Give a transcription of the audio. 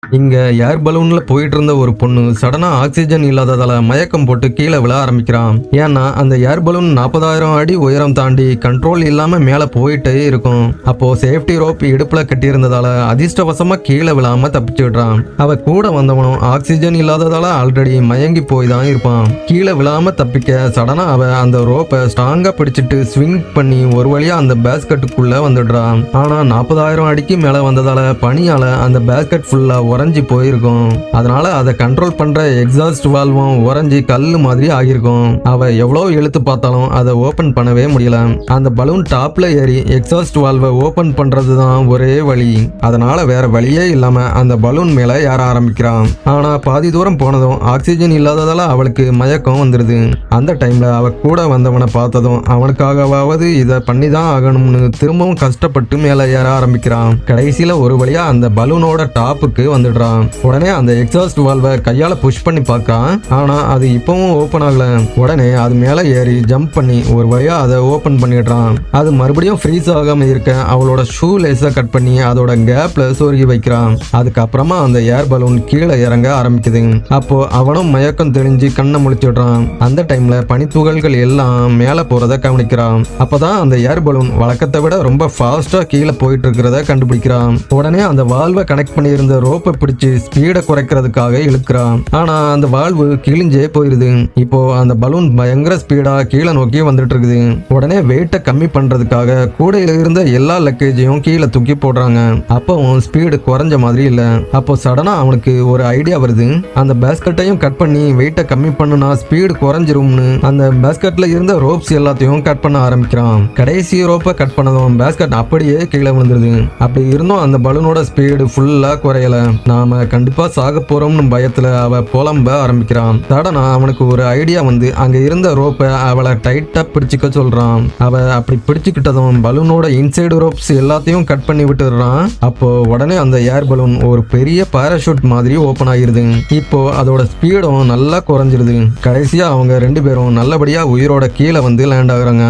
இங்க ஏர் பலூன்ல போயிட்டு இருந்த ஒரு பொண்ணு சடனா ஆக்சிஜன் இல்லாததால மயக்கம் போட்டு கீழே விழ ஆரம்பிக்கிறான். ஏன்னா அந்த ஏர் பலூன் 40,000 அடி உயரம் தாண்டி கண்ட்ரோல் இல்லாம மேல போயிட்டே இருக்கும். அப்போ சேஃப்டி ரோப் இடுப்புல கட்டி இருந்ததால அதிர்ஷ்டவசமா கீழே விழாம தப்பிச்சு விடுறான். அவ கூட வந்தவனும் ஆக்சிஜன் இல்லாததால ஆல்ரெடி மயங்கி போய் தான் இருப்பான். கீழே விழாம தப்பிக்க சடனா அவ அந்த ரோப்பை ஸ்ட்ராங்கா பிடிச்சிட்டு ஸ்விங் பண்ணி ஒரு வழியா அந்த பேஸ்கெட்டுக்குள்ள வந்துடுறான். ஆனா 40,000 அடிக்கு மேல வந்ததால பனியால அந்த பேஸ்கெட் ஃபுல்லா உறைஞ்சி போயிருக்கும். அதனால அதை கண்ட்ரோல் பண்ற எக்ஸாஸ்ட் வால்வும் உறைஞ்சி கல்லு மாதிரி ஆகியிருக்கும். அவ எவ்வளவு இழுத்து பார்த்தாலும் அதை ஓபன் பண்ணவே முடியல. அந்த பலூன் டாப்ல ஏறி எக்ஸாஸ்ட் வால்வை ஓபன் பண்றதுதான் ஒரே வழி. அதனால வேற வழியே இல்லாம அந்த பலூன் மேல ஏற ஆரம்பிக்கிறான். ஆனா பாதி தூரம் போனதும் ஆக்சிஜன் இல்லாததால அவளுக்கு மயக்கம் வந்துருது. அந்த டைம்ல அவ கூட வந்தவனை பார்த்ததும் அவனுக்காகவாவது இதை பண்ணிதான் ஆகணும்னு திரும்பவும் கஷ்டப்பட்டு மேல ஏற ஆரம்பிக்கிறான். கடைசியில ஒரு வழியா அந்த பலூனோட டாப்புக்கு வந்துடுறான். உடனே அந்த எக்ஸாஸ்ட் வால்வை கையால புஷ் பண்ணி பார்க்கறான். ஆனா அது இப்பவும் ஓபன் ஆகல. உடனே அது மேல ஏறி ஜம்ப் பண்ணி ஒரு வழியா அதை ஓபன் பண்ணிடுறான். அது மறுபடியும் ஃப்ரீஸ் ஆகாம இருக்க அவளோட ஷூ லேஸை கட் பண்ணி அதோட கேப்ல சொருகி வைக்கிறான். அதுக்கப்புறமா அந்த ஏர் பலூன் கீழே இறங்க ஆரம்பிக்குது. அப்போ அவனும் மயக்கம் தெளிஞ்சு கண்ணை முழிச்சிடுறான். அந்த டைம்ல பனித்துகள்கள் எல்லாம் மேல போறத கவனிக்கிறான். அப்பதான் அந்த ஏர் பலூன் வழக்கத்தை விட ரொம்ப ஃபாஸ்டா கீழே போயிட்டு இருக்கிறத கண்டுபிடிக்கிறான். உடனே அந்த வால்வை கனெக்ட் பண்ணி இருந்த ரோப்பை பிடிச்சு ஸ்பீடை குறைக்கிறதுக்காக இழுக்கிறான். ஆனா அந்த வால்வு கிழிஞ்சே போயிருது. இப்போ அந்த பலூன் பயங்கர ஸ்பீடா கீழே நோக்கி வந்துட்டு இருக்குது. உடனே வெயிட்டை கம்மி பண்றதுக்காக கூடையில இருந்த எல்லா லக்கேஜையும் கீழே தூக்கி போடுறாங்க. அப்பவும் ஸ்பீடு குறைஞ்ச மாதிரி இல்ல. அப்போ சடனா அவனுக்கு ஒரு ஐடியா வருது. அந்த பேஸ்கெட்டையும் கட் பண்ணி வெயிட்டை கம்மி பண்ணுனா ஸ்பீடு குறைஞ்சிரும்னு அந்த பேஸ்கெட்ல இருந்த ரோப்ஸ் எல்லாத்தையும் கட் பண்ண ஆரம்பிக்கிறான். கடைசி ரோப்பை கட் பண்ணதும் பேஸ்கெட் அப்படியே கீழே விழுந்துருது. அப்படி இருந்தும் அந்த பலூனோட ஸ்பீடு ஃபுல்லா குறையல. நாம கண்டிப்பா சாக போறோம்னு பயத்துல அவ புலம்ப ஆரம்பிக்கிறான். சடனா அவனுக்கு ஒரு ஐடியா வந்து அங்க இருந்த ரோப்பை அவளை டைட்டா பிடிச்சிக்க சொல்றான். அவ அப்படி பிடிச்சுக்கிட்டதும் பலூனோட இன்சைடு ரோப்ஸ் எல்லாத்தையும் கட் பண்ணி விட்டுறான். அப்போ உடனே அந்த ஏர் பலூன் ஒரு பெரிய பாராஷூட் மாதிரி ஓபன் ஆகிருது. இப்போ அதோட ஸ்பீடும் நல்லா குறைஞ்சிருது. கடைசியா அவங்க 2 பேரும் நல்லபடியா உயிரோட கீழே வந்து லேண்ட் ஆகுறாங்க.